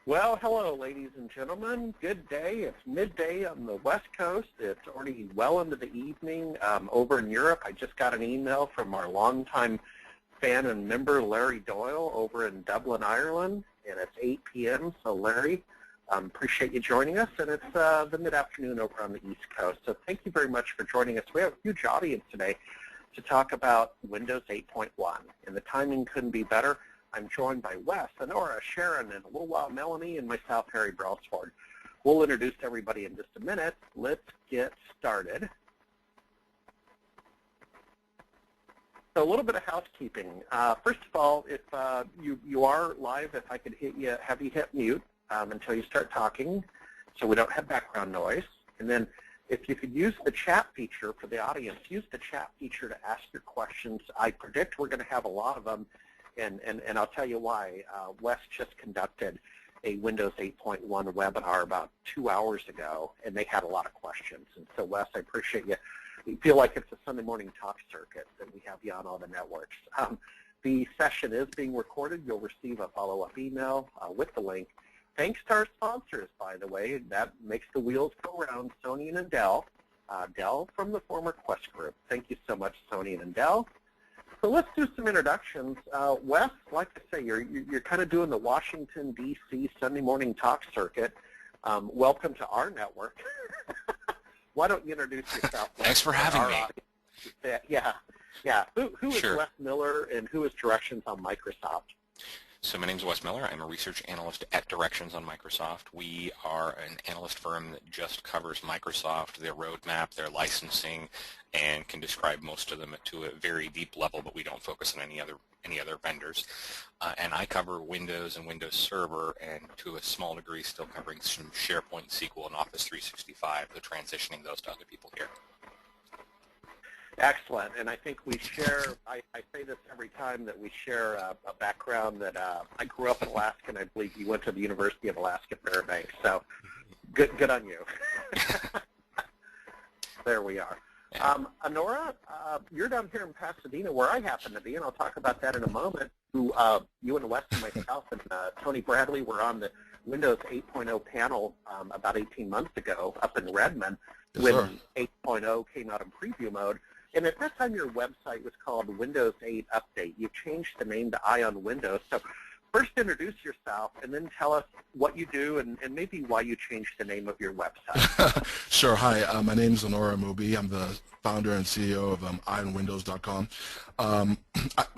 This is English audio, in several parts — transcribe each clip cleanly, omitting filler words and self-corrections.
Well, hello, ladies and gentlemen. Good day. It's midday on the West Coast. It's already well into the evening over in Europe. I just got an email from our longtime fan and member, Larry Doyle, over in Dublin, Ireland, and it's 8 p.m. So, Larry, appreciate you joining us, and it's the mid-afternoon over on the East Coast. So thank you very much for joining us. We have a huge audience today to talk about Windows 8.1, and the timing couldn't be better. I'm joined by Wes, Onuora, Sharon, and a little while Melanie, and myself, Harry Brelsford. We'll introduce everybody in just a minute. Let's get started. So a little bit of housekeeping. First of all, if you are live, if I could have you hit mute until you start talking so we don't have background noise. And then if you could use the chat feature for the audience, use the chat feature to ask your questions. I predict we're going to have a lot of them. And I'll tell you why. Wes just conducted a Windows 8.1 webinar about 2 hours ago, and they had a lot of questions. And so, Wes, I appreciate you. We feel like it's a Sunday morning talk circuit that we have you on all the networks. The session is being recorded. You'll receive a follow-up email with the link. Thanks to our sponsors, by the way. That makes the wheels go round, Sony and Dell. Dell from the former Quest Group. Thank you so much, Sony and Dell. So let's do some introductions. Wes, like I say, you're kind of doing the Washington, D.C. Sunday morning talk circuit. Welcome to our network. Why don't you introduce yourself? Thanks for having me. Yeah. Who is Sure. Wes Miller, and who is Directions on Microsoft? So my name is Wes Miller. I'm a research analyst at Directions on Microsoft. We are an analyst firm that just covers Microsoft, their roadmap, their licensing, and can describe most of them to a very deep level, but we don't focus on any other vendors. And I cover Windows and Windows Server, and to a small degree still covering some SharePoint, SQL, and Office 365, so transitioning those to other people here. Excellent, and I think we share, I say this every time, that we share a background that I grew up in Alaska, and I believe you went to the University of Alaska Fairbanks, so good on you. There we are. Onuora, you're down here in Pasadena, where I happen to be, and I'll talk about that in a moment. You and Wes and myself and Tony Bradley were on the Windows 8.0 panel about 18 months ago up in Redmond when 8.0 came out in preview mode. And at that time, your website was called Windows 8 Update. You've changed the name to Eye on Windows. So first introduce yourself, and then tell us what you do and maybe why you changed the name of your website. Sure. Hi, my name is Onuora Amobi. I'm the founder and CEO of EyeOnWindows.com.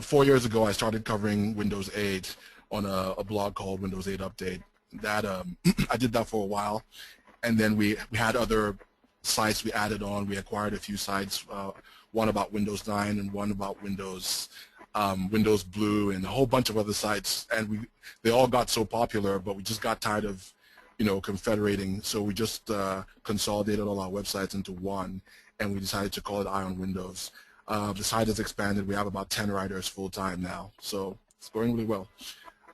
4 years ago, I started covering Windows 8 on a blog called Windows 8 Update. That I did that for a while, and then we had other sites we added on. We acquired a few sites, one about Windows 9 and one about Windows Blue, and a whole bunch of other sites, and they all got so popular, but we just got tired of confederating, so we just consolidated all our websites into one, and we decided to call it Eye on Windows. The site has expanded. We have about 10 writers full-time now, so it's going really well.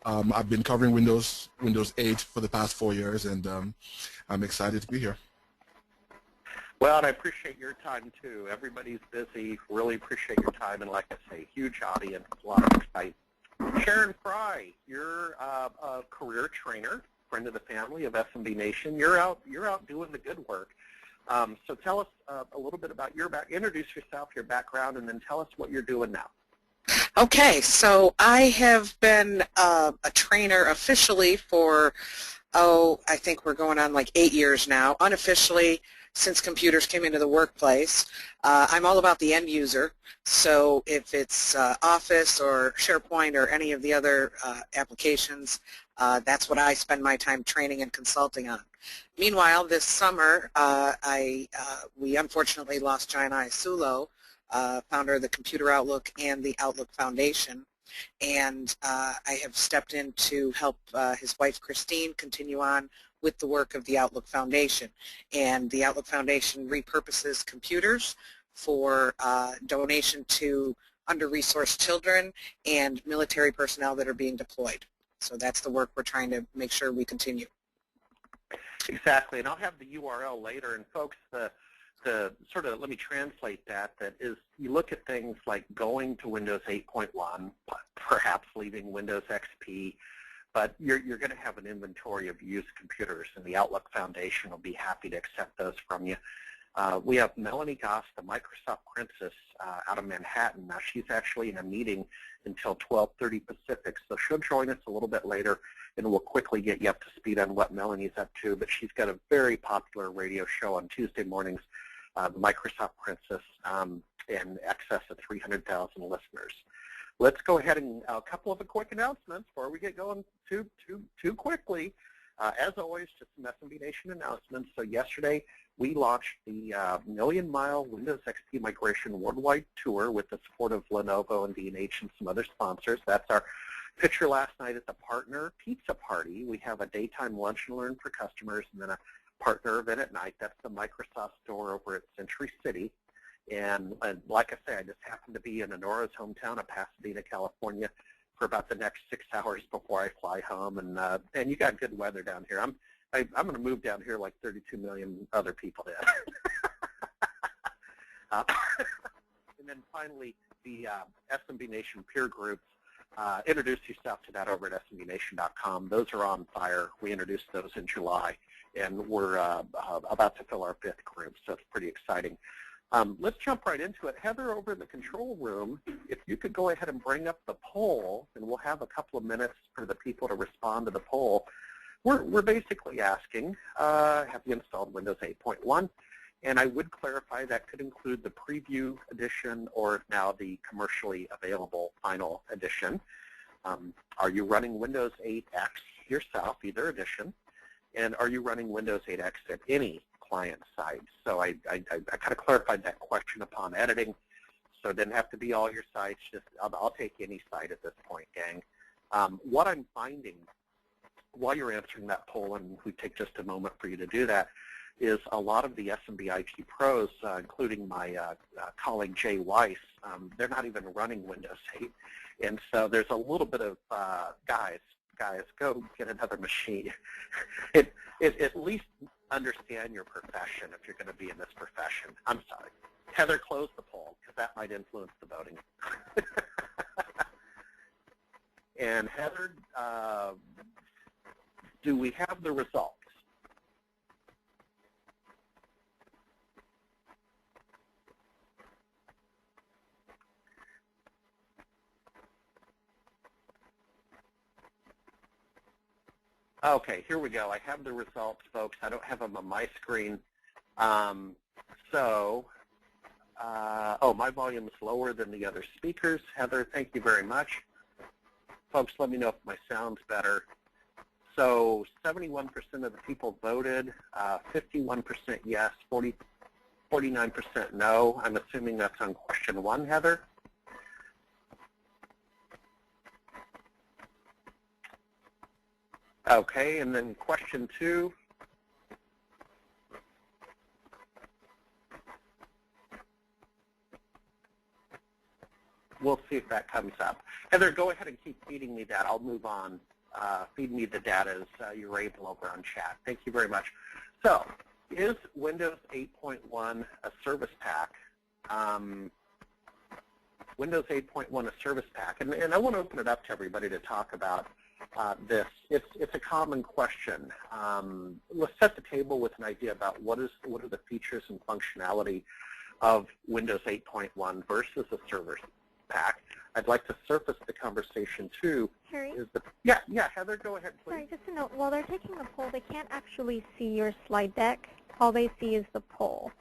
I've been covering Windows 8 for the past 4 years, and I'm excited to be here. Well, and I appreciate your time, too. Everybody's busy. Really appreciate your time. And like I say, huge audience, a lot of excitement. Sharon Fry, you're a career trainer, friend of the family of SMB Nation. You're out doing the good work. So tell us a little bit about introduce yourself, your background, and then tell us what you're doing now. Okay, so I have been a trainer officially for, I think we're going on like 8 years now. Unofficially, since computers came into the workplace. I'm all about the end user, so if it's Office or SharePoint or any of the other applications, that's what I spend my time training and consulting on. Meanwhile, this summer, we unfortunately lost John Isulo, founder of the Computer Outlook and the Outlook Foundation, and I have stepped in to help his wife Christine continue on with the work of the Outlook Foundation. And the Outlook Foundation repurposes computers for donation to under-resourced children and military personnel that are being deployed. So that's the work we're trying to make sure we continue. Exactly, and I'll have the URL later. And folks, the sort of, let me translate that is, you look at things like going to Windows 8.1, perhaps leaving Windows XP, but you're going to have an inventory of used computers, and the Outlook Foundation will be happy to accept those from you. We have Melanie Goss, the Microsoft Princess, out of Manhattan. Now, she's actually in a meeting until 12:30 Pacific, so she'll join us a little bit later, and we'll quickly get you up to speed on what Melanie's up to. But she's got a very popular radio show on Tuesday mornings, the Microsoft Princess, in excess of 300,000 listeners. Let's go ahead and a couple of quick announcements before we get going too quickly. As always, just some SMB Nation announcements. So yesterday, we launched the Million Mile Windows XP Migration Worldwide Tour with the support of Lenovo and D&H and some other sponsors. That's our picture last night at the Partner Pizza Party. We have a daytime lunch and learn for customers, and then a partner event at night. That's the Microsoft store over at Century City. And like I say, I just happened to be in Onuora's hometown of Pasadena, California, for about the next 6 hours before I fly home. And you got good weather down here. I'm going to move down here like 32 million other people did. And then finally, the SMB Nation peer groups. Introduce yourself to that over at smbnation.com. Those are on fire. We introduced those in July, and we're about to fill our 5th group, so it's pretty exciting. Let's jump right into it. Heather, over in the control room, if you could go ahead and bring up the poll, and we'll have a couple of minutes for the people to respond to the poll. We're basically asking, have you installed Windows 8.1? And I would clarify that could include the preview edition or now the commercially available final edition. Are you running Windows 8X yourself, either edition? And are you running Windows 8X at any client side? So I kind of clarified that question upon editing, so it didn't have to be all your sites. Just I'll take any site at this point, gang. What I'm finding while you're answering that poll, and we take just a moment for you to do that, is a lot of the SMB IT pros, including my colleague Jay Weiss, they're not even running Windows 8. And so there's a little bit of, guys, go get another machine. At least understand your profession if you're going to be in this profession. I'm sorry. Heather, close the poll, because that might influence the voting. And Heather, do we have the results? Okay, here we go. I have the results, folks. I don't have them on my screen. My volume is lower than the other speakers. Heather, thank you very much. Folks, let me know if my sound's better. So 71% of the people voted, 51% yes, 49% no. I'm assuming that's on question 1, Heather. Okay, and then question 2. We'll see if that comes up. Heather, go ahead and keep feeding me that. I'll move on. Feed me the data as you're able over on chat. Thank you very much. So, is Windows 8.1 a service pack? Windows 8.1 a service pack? And I want to open it up to everybody to talk about this. It's a common question. Let's set the table with an idea about what are the features and functionality of Windows 8.1 versus a service pack. I'd like to surface the conversation too. Harry? Yeah, Heather, go ahead, please. Sorry, just a note. While they're taking the poll, they can't actually see your slide deck. All they see is the poll.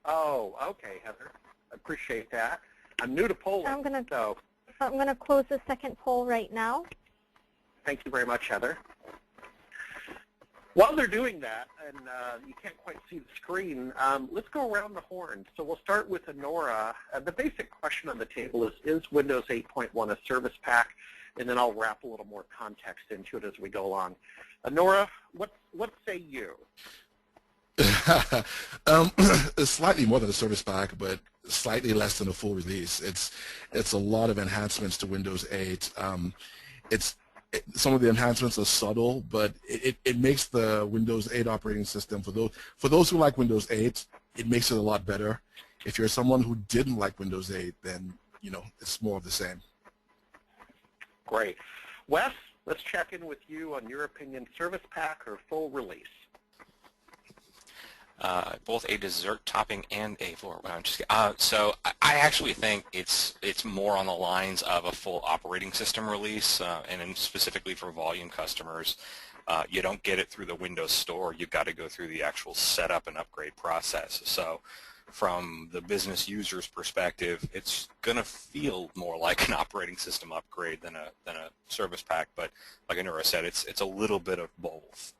Oh, okay, Heather. I appreciate that. I'm new to polling, I'm gonna close the second poll right now. Thank you very much, Heather. While they're doing that, and you can't quite see the screen, let's go around the horn. So we'll start with Onuora. The basic question on the table is Windows 8.1 a service pack? And then I'll wrap a little more context into it as we go along. Onuora, what say you? It's slightly more than a service pack, but slightly less than a full release. It's a lot of enhancements to Windows 8. Some of the enhancements are subtle, but it makes the Windows 8 operating system, for those who like Windows 8, it makes it a lot better. If you're someone who didn't like Windows 8, then it's more of the same. Great. Wes, let's check in with you on your opinion, service pack or full release? Both a dessert topping and a floor. Well, I'm just so I actually think it's more on the lines of a full operating system release, and then specifically for volume customers, you don't get it through the Windows Store. You've got to go through the actual setup and upgrade process. So, from the business user's perspective, it's going to feel more like an operating system upgrade than a service pack. But like Onuora said, it's a little bit of both.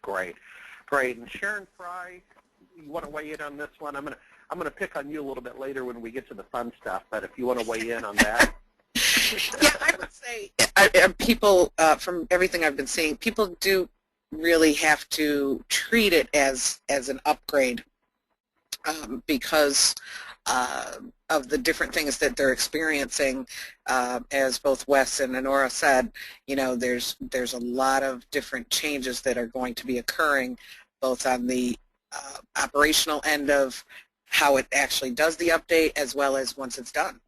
Great. Great. And Sharon Fry, you want to weigh in on this one? I'm gonna pick on you a little bit later when we get to the fun stuff, but if you want to weigh in on that. Yeah, I would say people, from everything I've been seeing, people do really have to treat it as an upgrade because of the different things that they're experiencing. As both Wes and Onuora said, you know, there's a lot of different changes that are going to be occurring, both on the operational end of how it actually does the update, as well as once it's done.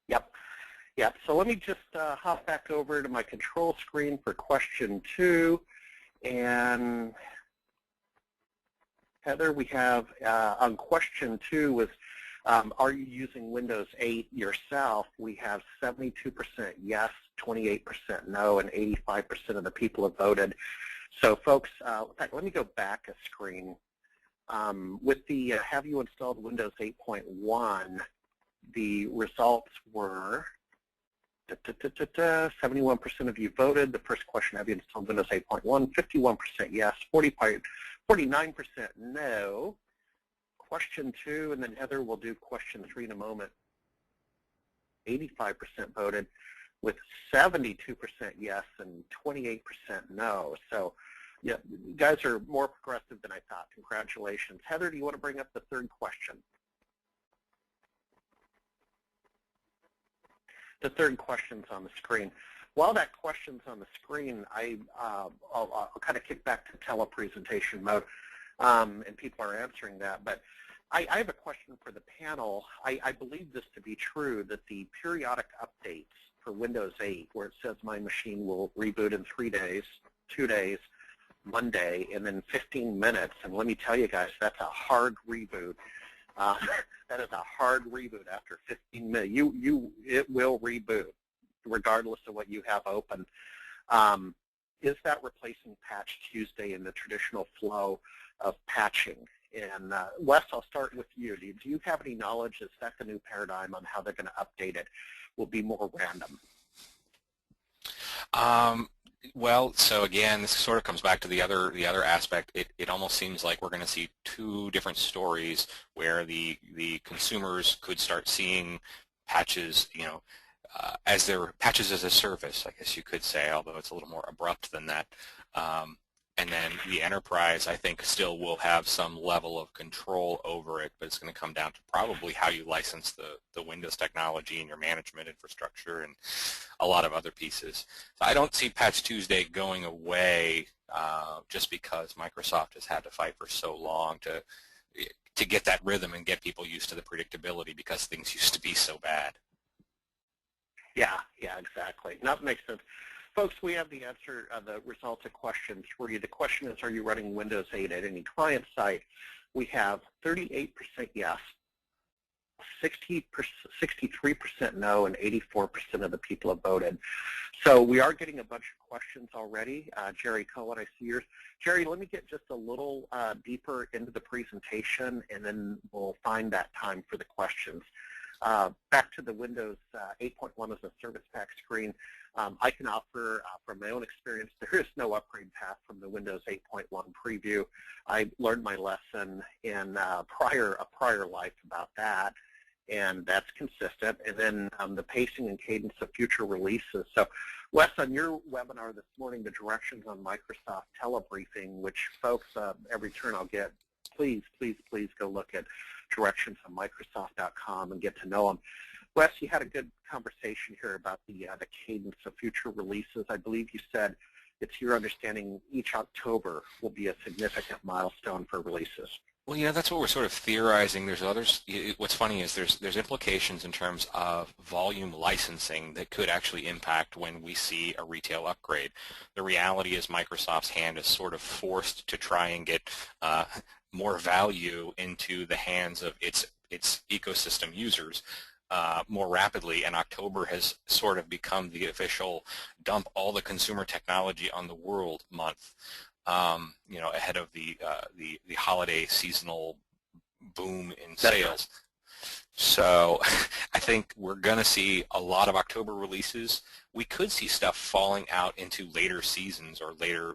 Yep. Yep. So let me just hop back over to my control screen for question 2, and Heather, we have on question 2 was, are you using Windows 8 yourself? We have 72% yes, 28% no, and 85% of the people have voted. So folks, in fact, let me go back a screen. With the have you installed Windows 8.1, the results were 71% of you voted. The first question, have you installed Windows 8.1? 51% yes, 49% no. Question 2, and then Heather will do question 3 in a moment. 85% voted, with 72% yes and 28% no. So, yeah, you guys are more progressive than I thought. Congratulations. Heather, do you want to bring up the third question? The third question's on the screen. While that question's on the screen, I'll kind of kick back to telepresentation mode, and people are answering that. But I have a question for the panel. I believe this to be true, that the periodic updates for Windows 8, where it says my machine will reboot in 3 days, 2 days, 1 day, and then 15 minutes, and let me tell you guys, that's a hard reboot. That is a hard reboot after 15 minutes. It will reboot, regardless of what you have open. Is that replacing Patch Tuesday in the traditional flow of patching? And Wes, I'll start with you. Do you have any knowledge? Is that the new paradigm on how they're going to update it? Will be more random? Well, so again, this sort of comes back to the other aspect. It almost seems like we're going to see 2 different stories where the consumers could start seeing patches, you know, as their patches as a service, I guess you could say, although it's a little more abrupt than that. And then the enterprise, I think, still will have some level of control over it, but it's going to come down to probably how you license the Windows technology and your management infrastructure and a lot of other pieces. So I don't see Patch Tuesday going away just because Microsoft has had to fight for so long to get that rhythm and get people used to the predictability, because things used to be so bad. Yeah, exactly. That makes sense. Folks, we have the answer, the results of question 3. The question is, are you running Windows 8 at any client site? We have 38% yes, 63% no, and 84% of the people have voted. So we are getting a bunch of questions already. Jerry Cohen, I see yours. Jerry, let me get just a little deeper into the presentation, and then we'll find that time for the questions. Back to the Windows 8.1 as a service pack screen, I can offer from my own experience, there is no upgrade path from the Windows 8.1 preview. I learned my lesson in a prior life about that, and that's consistent. And then the pacing and cadence of future releases. So Wes, on your webinar this morning, the directions on Microsoft telebriefing, which folks, every turn I'll get, please go look at directions on Microsoft.com and get to know them. Wes, you had a good conversation here about the cadence of future releases. I believe you said it's your understanding each October will be a significant milestone for releases. Well, that's what we're sort of theorizing. There's others. What's funny is there's implications in terms of volume licensing that could actually impact when we see a retail upgrade. The reality is Microsoft's hand is sort of forced to try and get more value into the hands of its ecosystem users more rapidly, and October has sort of become the official dump all the consumer technology on the world month. Ahead of the holiday seasonal boom in sales. So I think we're going to see a lot of October releases. We could see stuff falling out into later seasons or later,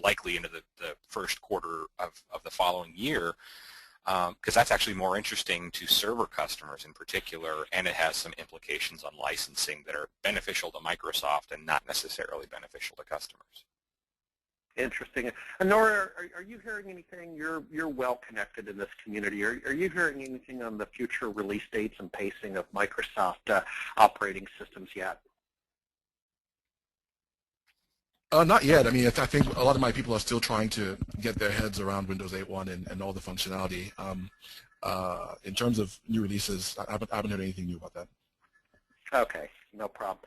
likely into the first quarter of the following year, because that's actually more interesting to server customers in particular, and it has some implications on licensing that are beneficial to Microsoft and not necessarily beneficial to customers. Interesting. Onuora, are you hearing anything? You're well connected in this community. Are you hearing anything on the future release dates and pacing of Microsoft operating systems yet? Not yet. I mean, I think a lot of my people are still trying to get their heads around Windows 8.1 and all the functionality. In terms of new releases, I haven't heard anything new about that. Okay, no problem.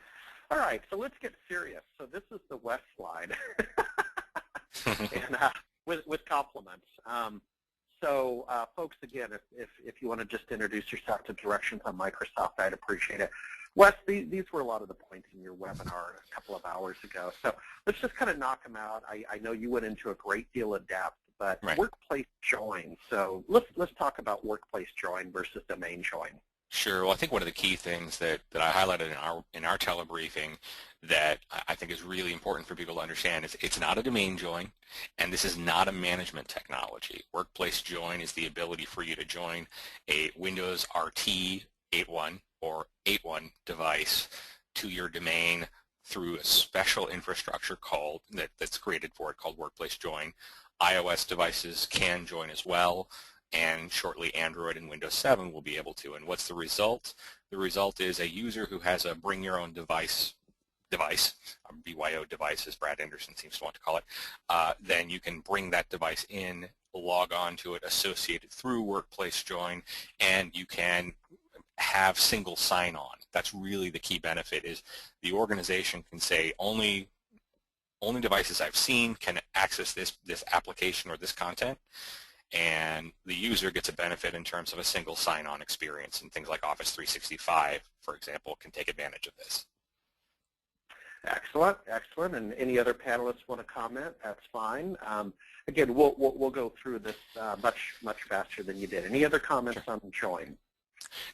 All right, so let's get serious. So this is the West slide. And with compliments. Folks, again, if you want to just introduce yourself to Directions on Microsoft, I'd appreciate it. Wes, these were a lot of the points in your webinar a couple of hours ago. So let's just kind of knock them out. I know you went into a great deal of depth, but right. Workplace join. So let's talk about workplace join versus domain join. Sure. Well, I think one of the key things that I highlighted in our telebriefing that I think is really important for people to understand is it's not a domain join, and this is not a management technology. Workplace join is the ability for you to join a Windows RT 8.1 or 8.1 device to your domain through a special infrastructure that's created for it called Workplace Join. iOS devices can join as well, and shortly Android and Windows 7 will be able to. And what's the result? The result is a user who has a bring your own device, a BYO device, as Brad Anderson seems to want to call it, then you can bring that device in, log on to it, associate it through Workplace Join, and you can have single sign-on. That's really the key benefit, is the organization can say only devices I've seen can access this application or this content, and the user gets a benefit in terms of a single sign-on experience, and things like Office 365, for example, can take advantage of this. Excellent, excellent. And any other panelists want to comment? That's fine. Again, we'll go through this much faster than you did. Any other comments on Join?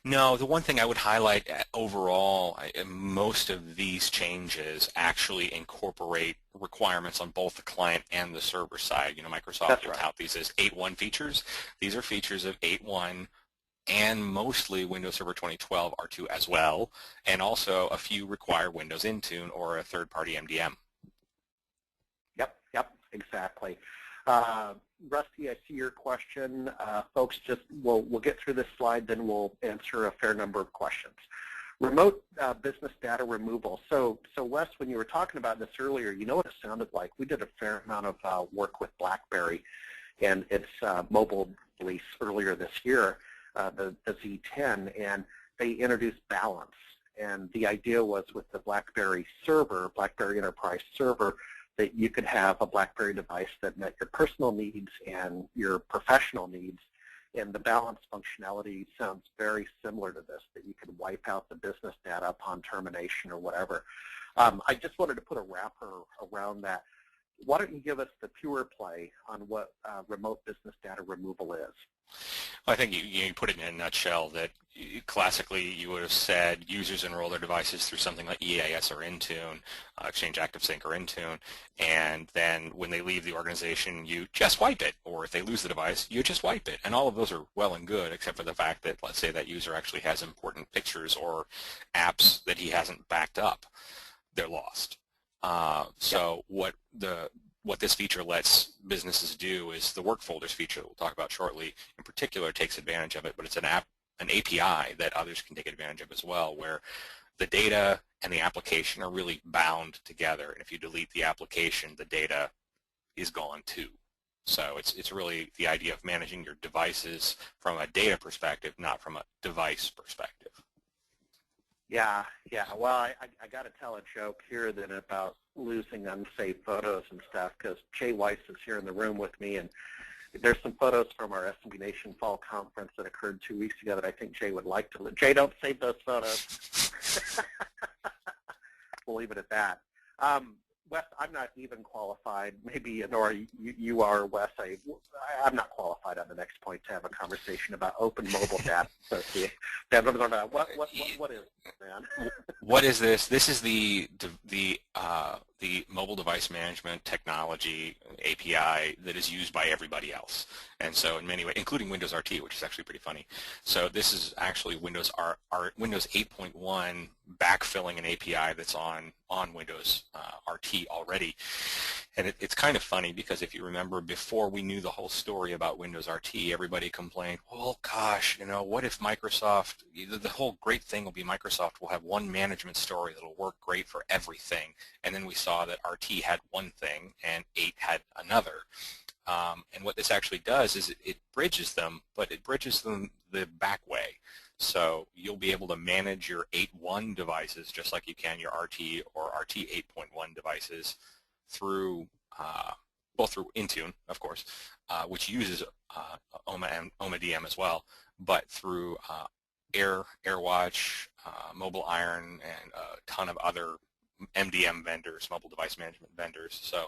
No, the one thing I would highlight overall, most of these changes actually incorporate requirements on both the client and the server side. Microsoft will tout these as 8.1 features. These are features of 8.1 and mostly Windows Server 2012 R2 as well, and also a few require Windows Intune or a third-party MDM. Yep, exactly. Rusty, I see your question. Folks, we'll get through this slide, then we'll answer a fair number of questions. Remote business data removal. So Wes, when you were talking about this earlier, you know what it sounded like? We did a fair amount of work with BlackBerry and its mobile release earlier this year, the Z10, and they introduced balance. And the idea was with the BlackBerry server, BlackBerry Enterprise server, that you could have a BlackBerry device that met your personal needs and your professional needs. And the balance functionality sounds very similar to this, that you could wipe out the business data upon termination or whatever. I just wanted to put a wrapper around that. Why don't you give us the pure play on what remote business data removal is? Well, I think you put it in a nutshell that classically you would have said users enroll their devices through something like EAS or Intune, Exchange Active Sync or Intune, and then when they leave the organization, you just wipe it. Or if they lose the device, you just wipe it. And all of those are well and good, except for the fact that, let's say, that user actually has important pictures or apps that he hasn't backed up. They're lost. So what this feature lets businesses do is the work folders feature that we'll talk about shortly in particular takes advantage of it, but it's an API that others can take advantage of as well, where the data and the application are really bound together. And if you delete the application, the data is gone too. So it's really the idea of managing your devices from a data perspective, not from a device perspective. Yeah, yeah. Well, I got to tell a joke here then about losing unsaved photos and stuff, because Jay Weiss is here in the room with me, and there's some photos from our SMB Nation Fall Conference that occurred 2 weeks ago that I think Jay would like to. Jay, don't save those photos. We'll leave it at that. Wes, I'm not even qualified. Maybe Onuora, you are, Wes. I'm not qualified on the next point to have a conversation about open mobile data. What is this, man? What is this? This is the mobile device management technology API that is used by everybody else. And so in many ways, including Windows RT, which is actually pretty funny. So this is actually Windows 8.1 backfilling an API that's on Windows RT already. And it's kind of funny because if you remember, before we knew the whole story about Windows RT, everybody complained, well, gosh, what if Microsoft, the whole great thing will be Microsoft will have one management story that'll work great for everything. And then we saw that RT had one thing and 8 had another. And what this actually does is it bridges them, but it bridges them the back way. So you'll be able to manage your 8.1 devices just like you can your RT or RT 8.1 devices through, both through Intune, of course, which uses OMA-DM as well, but through AirWatch, Mobile Iron, and a ton of other MDM vendors, mobile device management vendors. So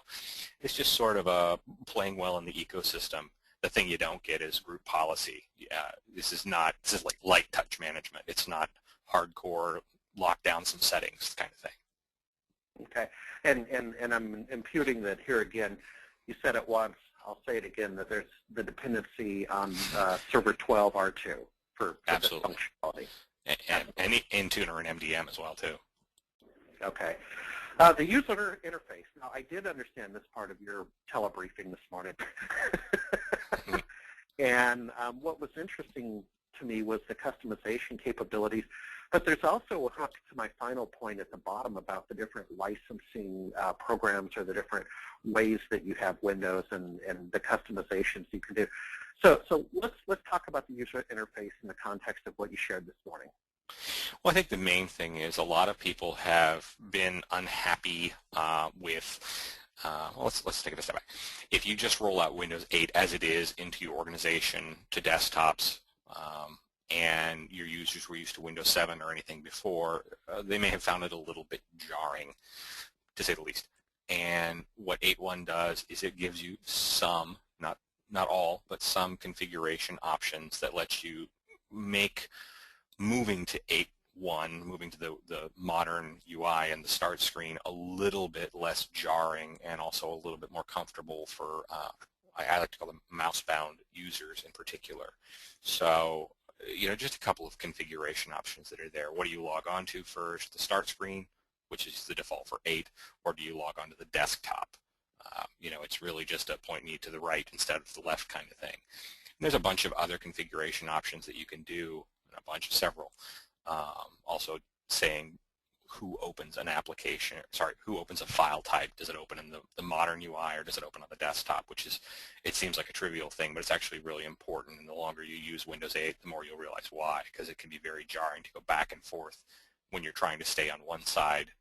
it's just sort of playing well in the ecosystem. The thing you don't get is group policy. This is like light touch management. It's not hardcore lock down some settings kind of thing. Okay, and I'm imputing that here again. You said it once. I'll say it again, that there's the dependency on server 12 R2 for this functionality. And Intune or an MDM as well too. Okay. The user interface. Now, I did understand this part of your telebriefing this morning. And what was interesting to me was the customization capabilities. But there's also a hook to my final point at the bottom about the different licensing programs or the different ways that you have Windows and the customizations you can do. So let's talk about the user interface in the context of what you shared this morning. Well, I think the main thing is a lot of people have been unhappy with, well, let's take it a step back. If you just roll out Windows 8 as it is into your organization to desktops, and your users were used to Windows 7 or anything before, they may have found it a little bit jarring, to say the least. And what 8.1 does is it gives you some, not all, but some configuration options that lets you make moving to 8.1, moving to the modern UI and the start screen a little bit less jarring and also a little bit more comfortable for, I like to call them mouse-bound users in particular. So, just a couple of configuration options that are there. What do you log on to first? The start screen, which is the default for 8, or do you log on to the desktop? It's really just a point me to the right instead of the left kind of thing. And there's a bunch of other configuration options that you can do, several. Also saying who opens an application, who opens a file type. Does it open in the modern UI or does it open on the desktop, which is, it seems like a trivial thing, but it's actually really important. And the longer you use Windows 8, the more you'll realize why, because it can be very jarring to go back and forth when you're trying to stay on one side.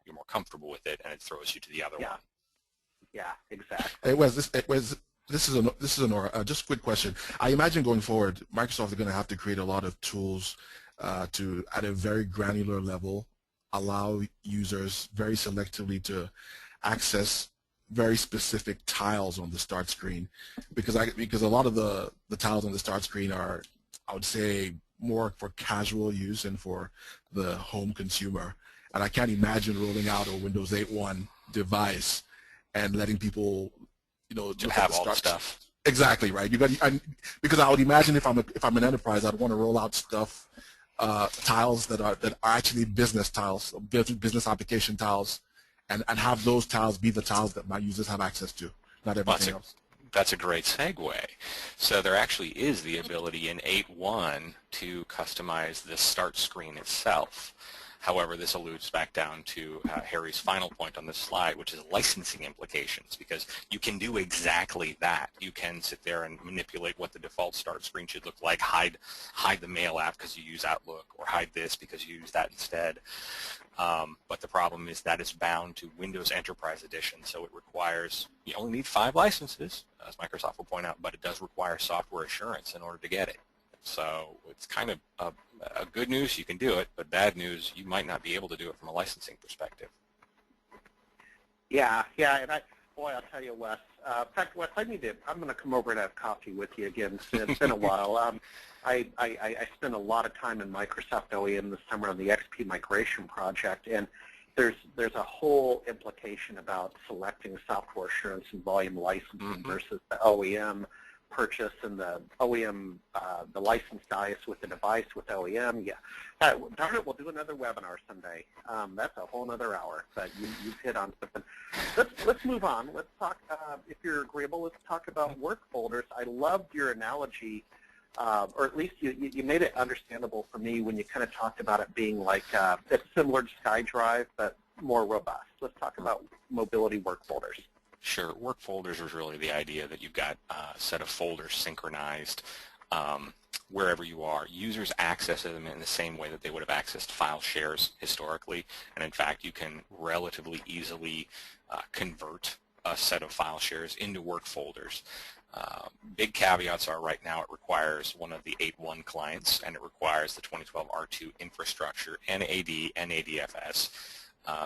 You're more comfortable with it, and it throws you to the other one. Yeah, exactly. Hey, Wes, this is Onuora. Just a quick question. I imagine going forward, Microsoft is going to have to create a lot of tools to, at a very granular level, allow users very selectively to access very specific tiles on the start screen, because a lot of the tiles on the start screen are, I would say, more for casual use and for the home consumer. And I can't imagine rolling out a Windows 8.1 device and letting people, to have all the stuff. Exactly right. Because I would imagine if I'm an enterprise, I'd want to roll out stuff, tiles that are actually business tiles, business application tiles, and have those tiles be the tiles that my users have access to, not everything else. That's a great segue. So there actually is the ability in 8.1 to customize the start screen itself. However, this alludes back down to Harry's final point on this slide, which is licensing implications, because you can do exactly that. You can sit there and manipulate what the default start screen should look like, hide the mail app because you use Outlook, or hide this because you use that instead. But the problem is that it's bound to Windows Enterprise Edition, so it requires, you only need 5 licenses, as Microsoft will point out, but it does require software assurance in order to get it. So it's kind of a good news, you can do it, but bad news, you might not be able to do it from a licensing perspective. Yeah, and I'll tell you, Wes. In fact, Wes, I'm going to come over and have coffee with you again. It's been a while. I spent a lot of time in Microsoft OEM this summer on the XP migration project, and there's a whole implication about selecting software assurance and volume licensing versus the OEM purchase and the OEM, the licensed IS with the device with OEM. Yeah, darn it, we'll do another webinar someday. That's a whole other hour, but you've hit on something. Let's move on. Let's talk, if you're agreeable, let's talk about work folders. I loved your analogy, or at least you made it understandable for me when you kind of talked about it being like it's similar to SkyDrive, but more robust. Let's talk about mobility work folders. Sure. Work folders is really the idea that you've got a set of folders synchronized wherever you are. Users access them in the same way that they would have accessed file shares historically, and in fact you can relatively easily convert a set of file shares into work folders. Big caveats are right now it requires one of the 8.1 clients, and it requires the 2012 R2 infrastructure, NAD, and ADFS.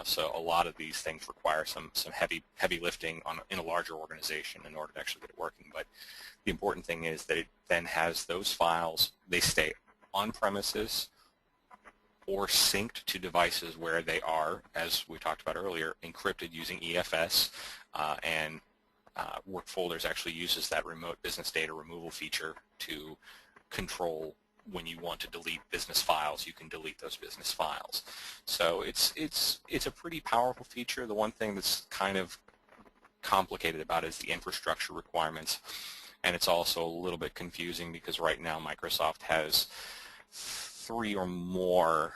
So a lot of these things require some heavy lifting in a larger organization in order to actually get it working. But the important thing is that it then has those files, they stay on premises or synced to devices where they are, as we talked about earlier, encrypted using EFS, and Work Folders actually uses that remote business data removal feature to control when you want to delete business files, you can delete those business files. So it's a pretty powerful feature. The one thing that's kind of complicated about it is the infrastructure requirements, and it's also a little bit confusing because right now Microsoft has 3 or more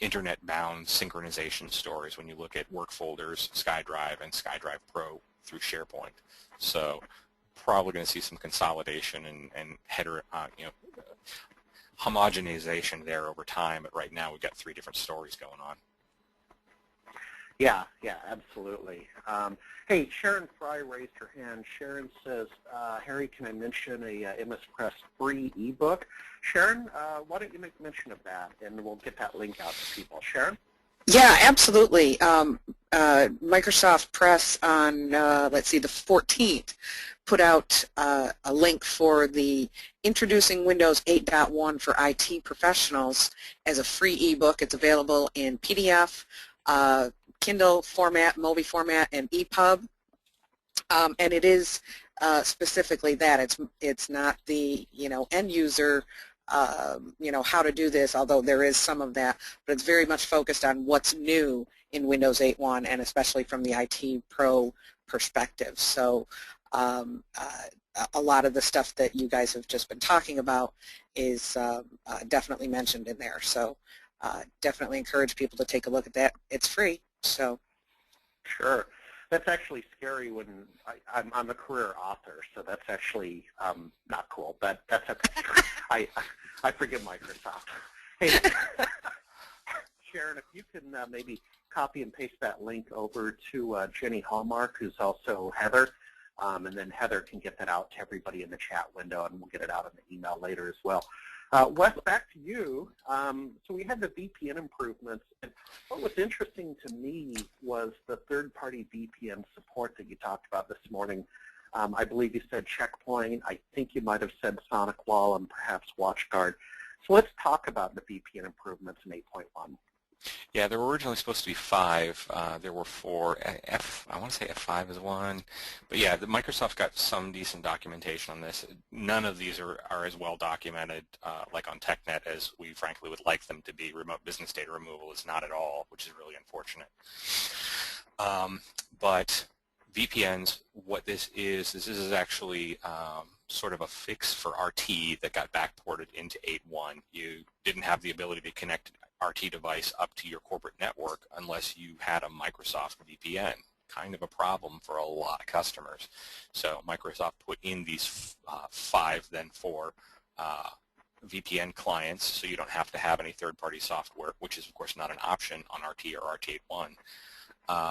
internet-bound synchronization stories when you look at Work Folders, SkyDrive, and SkyDrive Pro through SharePoint. So probably going to see some consolidation and header, homogenization there over time, but right now we've got 3 different stories going on. Yeah, absolutely. Hey, Sharon Fry raised her hand. Sharon says, Harry, can I mention a MS Press free ebook? Sharon, why don't you make mention of that, and we'll get that link out to people. Sharon? Yeah, absolutely. Microsoft Press on, let's see, the 14th put out a link for the Introducing Windows 8.1 for IT Professionals as a free ebook. It's available in PDF, Kindle format, Amobi format, and EPUB. And it is specifically that. It's not the end user how to do this, although there is some of that, but it's very much focused on what's new in Windows 8.1 and especially from the IT Pro perspective. So a lot of the stuff that you guys have just been talking about is definitely mentioned in there. So definitely encourage people to take a look at that. It's free. So sure. That's actually scary when I'm a career author, so that's actually not cool, but that's okay. I forgive Microsoft. Hey, Sharon, if you can maybe copy and paste that link over to Jenny Hallmark, who's also Heather, and then Heather can get that out to everybody in the chat window, and we'll get it out in the email later as well. Wes, back to you. So we had the VPN improvements, and what was interesting to me was the third-party VPN support that you talked about this morning. I believe you said Checkpoint. I think you might have said SonicWall and perhaps WatchGuard. So let's talk about the VPN improvements in 8.1. Yeah, there were originally supposed to be 5. There were 4. I want to say F5 is one. But yeah, Microsoft got some decent documentation on this. None of these are as well documented like on TechNet as we frankly would like them to be. Remote business data removal is not at all, which is really unfortunate. But VPNs, what this is actually sort of a fix for RT that got backported into 8.1. You didn't have the ability to connect RT device up to your corporate network unless you had a Microsoft VPN. Kind of a problem for a lot of customers. So Microsoft put in these 5, then 4 VPN clients, so you don't have to have any third-party software, which is of course not an option on RT or RT81.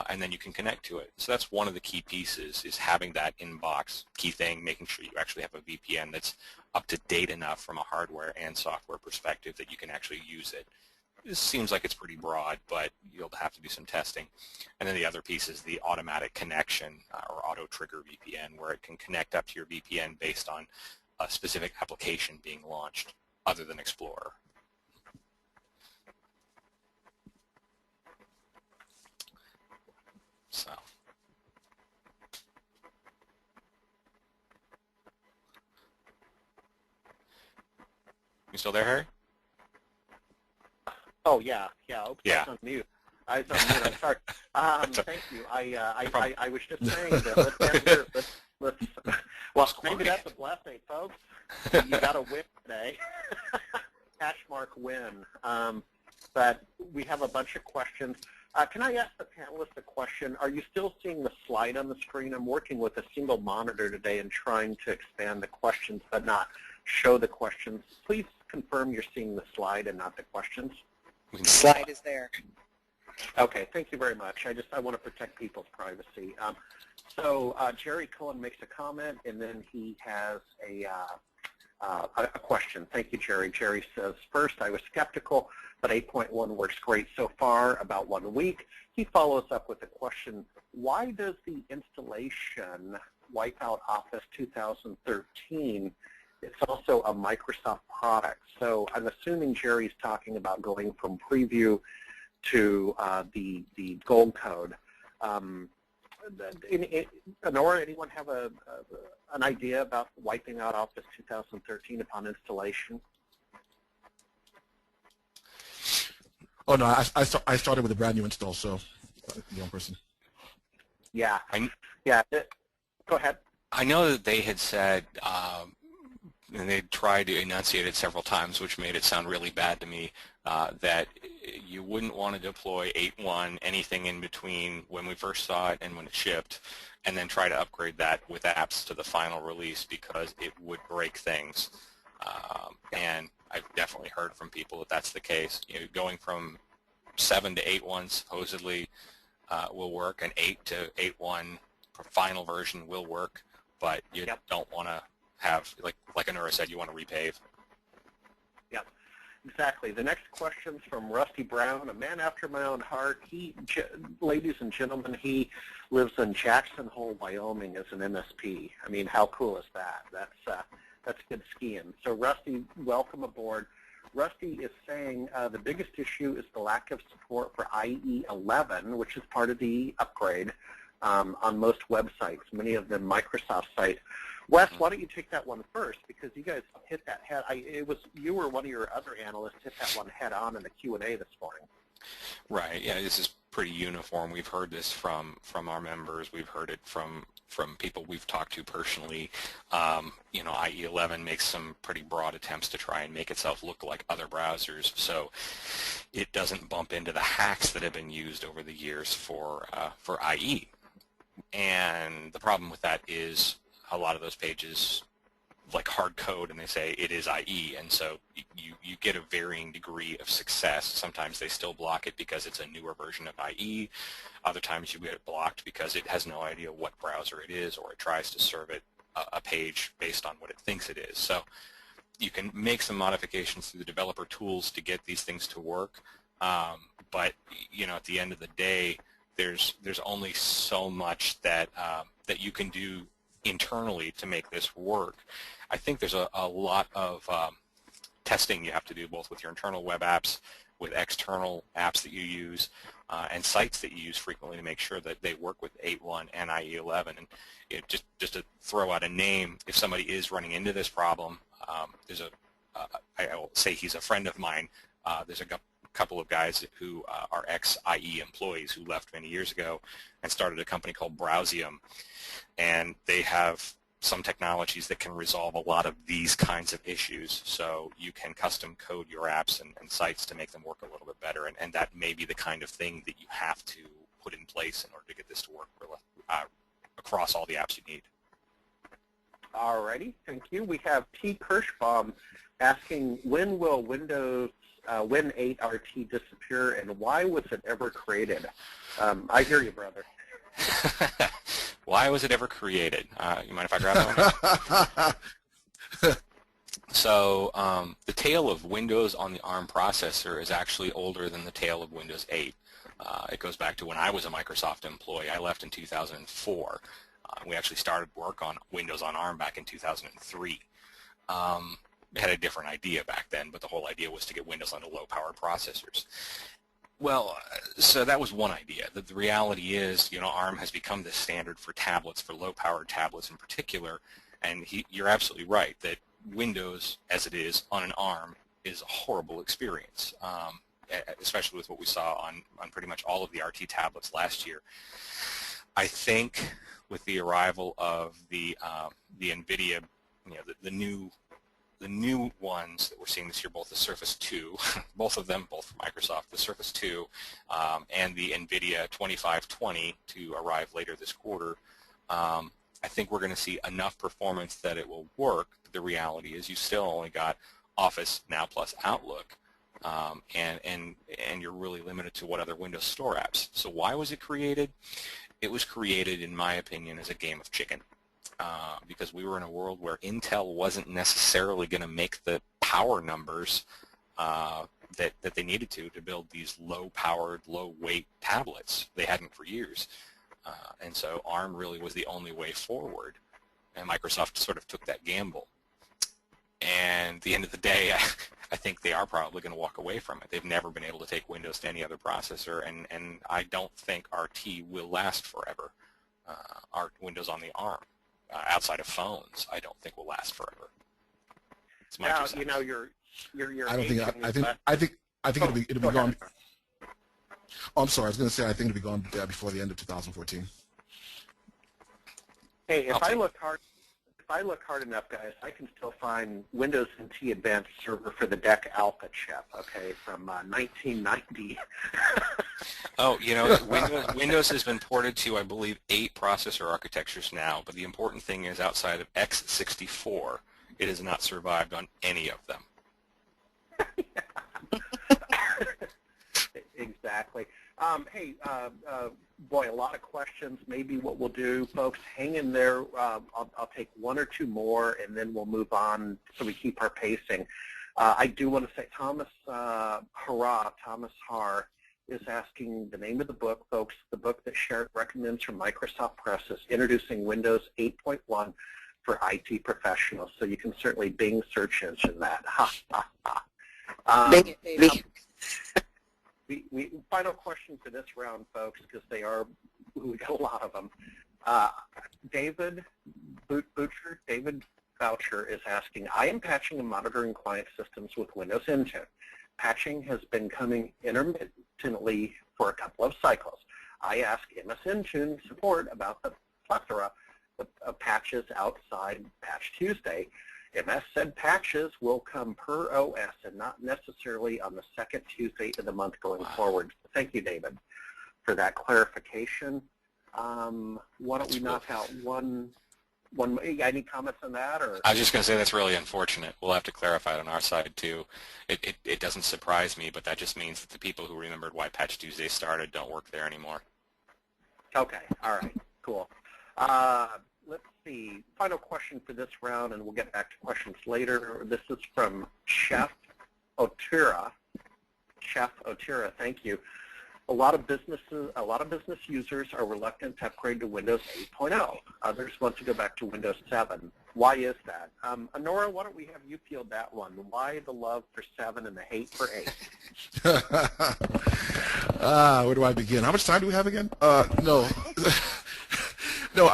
And then you can connect to it. So that's one of the key pieces, is having that inbox key thing, making sure you actually have a VPN that's up to date enough from a hardware and software perspective that you can actually use it. This seems like it's pretty broad, but you'll have to do some testing. And then the other piece is the automatic connection or auto trigger VPN, where it can connect up to your VPN based on a specific application being launched other than Explorer. So. You still there, Harry? Oh, yeah. Oops, yeah. I was on mute. I'm sorry. Thank you. I was just saying that well, maybe that's a blessing, folks. You got a win today. Hashmark win. But we have a bunch of questions. Can I ask the panelists a question? Are you still seeing the slide on the screen? I'm working with a single monitor today and trying to expand the questions but not show the questions. Please confirm you're seeing the slide and not the questions. The slide is there. Okay, thank you very much. I want to protect people's privacy. So Jerry Cohen makes a comment, and then he has a question. Thank you, Jerry. Jerry says, first, I was skeptical, but 8.1 works great so far, about 1 week. He follows up with a question, why does the installation wipe out Office 2013? It's also a Microsoft product. So I'm assuming Jerry's talking about going from preview to the gold code. Onuora, anyone have an idea about wiping out Office 2013 upon installation? Oh no, I started with a brand new install, so young person. Yeah. Go ahead. I know that they had said, and they tried to enunciate it several times, which made it sound really bad to me, that you wouldn't want to deploy 8.1, anything in between when we first saw it and when it shipped, and then try to upgrade that with apps to the final release because it would break things. And I've definitely heard from people that that's the case. You know, going from 7 to 8.1 supposedly will work, and 8 to 8.1 final version will work, but you don't want to have, like Onuora said, you want to repave. Yep, exactly. The next question's from Rusty Brown, a man after my own heart. Ladies and gentlemen, he lives in Jackson Hole, Wyoming as an MSP. I mean, how cool is that? That's good skiing. So Rusty, welcome aboard. Rusty is saying the biggest issue is the lack of support for IE11, which is part of the upgrade on most websites, many of them Microsoft sites. Wes, why don't you take that one first, because you guys hit that head. You or one of your other analysts hit that one head on in the Q&A this morning. Right. Yeah, this is pretty uniform. We've heard this from our members. We've heard it from people we've talked to personally. You know, IE11 makes some pretty broad attempts to try and make itself look like other browsers, so it doesn't bump into the hacks that have been used over the years for IE. And the problem with that is a lot of those pages like hard code and they say it is IE, and so you get a varying degree of success. Sometimes they still block it because it's a newer version of IE. Other times you get it blocked because it has no idea what browser it is, or it tries to serve it a page based on what it thinks it is. So you can make some modifications through the developer tools to get these things to work, but you know, at the end of the day, there's only so much that that you can do internally to make this work. I think there's a lot of testing you have to do, both with your internal web apps, with external apps that you use, and sites that you use frequently to make sure that they work with 8.1 and IE11. And you know, just to throw out a name, if somebody is running into this problem, there's I will say he's a friend of mine. There's a couple of guys who are ex-IE employees who left many years ago and started a company called Browsium, and they have some technologies that can resolve a lot of these kinds of issues. So you can custom code your apps and sites to make them work a little bit better, and that may be the kind of thing that you have to put in place in order to get this to work across all the apps you need. Alrighty, thank you. We have T. Kirschbaum asking, when will Windows Win 8 RT disappear, and why was it ever created? I hear you, brother. Why was it ever created? You mind if I grab that one? So the tale of Windows on the ARM processor is actually older than the tale of Windows 8. It goes back to when I was a Microsoft employee. I left in 2004. We actually started work on Windows on ARM back in 2003. We had a different idea back then, but the whole idea was to get Windows onto low-powered processors. Well, so that was one idea. The reality is, ARM has become the standard for tablets, for low-powered tablets in particular, and you're absolutely right that Windows, as it is on an ARM, is a horrible experience, especially with what we saw on pretty much all of the RT tablets last year. I think with the arrival of the NVIDIA, the new ones that we're seeing this year, both the Surface 2, both of them, both from Microsoft, the Surface 2 and the NVIDIA 2520 to arrive later this quarter, I think we're going to see enough performance that it will work. But the reality is you still only got Office now plus Outlook, and you're really limited to what other Windows Store apps. So why was it created? It was created, in my opinion, as a game of chicken. Because we were in a world where Intel wasn't necessarily going to make the power numbers that they needed to build these low-powered, low-weight tablets. They hadn't for years. And so ARM really was the only way forward. And Microsoft sort of took that gamble. And at the end of the day, I think they are probably going to walk away from it. They've never been able to take Windows to any other processor, and I don't think RT will last forever. Windows on the ARM. Outside of phones, I don't think will last forever. It's my now, perception. you're I don't think. I think it'll be gone. Oh, I'm sorry. I was going to say I think it'll be gone before the end of 2014. Hey, if I look hard enough, guys, I can still find Windows NT Advanced Server for the DEC Alpha chip. Okay, from 1990. Oh, Windows has been ported to, I believe, 8 processor architectures now, but the important thing is outside of x64, it has not survived on any of them. Exactly. Hey, boy, a lot of questions. Maybe what we'll do, folks, hang in there. I'll take one or two more, and then we'll move on so we keep our pacing. I do want to say Thomas Har, is asking the name of the book, folks. The book that Sharon recommends from Microsoft Press is Introducing Windows 8.1 for IT Professionals. So you can certainly Bing search engine that. Ha, ha, ha. Bing it, baby. Final question for this round, folks, because we got a lot of them. David Boucher is asking, I am patching and monitoring client systems with Windows Intune. Patching has been coming intermittently for a couple of cycles. I ask MS Intune support about the plethora of patches outside Patch Tuesday. MS said patches will come per OS and not necessarily on the second Tuesday of the month going forward. Thank you, David, for that clarification. Why don't we knock out one? Any comments on that? Or I was just going to say that's really unfortunate. We'll have to clarify it on our side too. It doesn't surprise me, but that just means that the people who remembered why Patch Tuesday started don't work there anymore. Okay. All right. Cool. Let's see. Final question for this round, and we'll get back to questions later. This is from Chef Otira. Chef Otira, thank you. A lot of business users are reluctant to upgrade to Windows 8.0. Others want to go back to Windows 7. Why is that? Onuora, why don't we have you field that one? Why the love for 7 and the hate for 8? Where do I begin? How much time do we have again? No. No,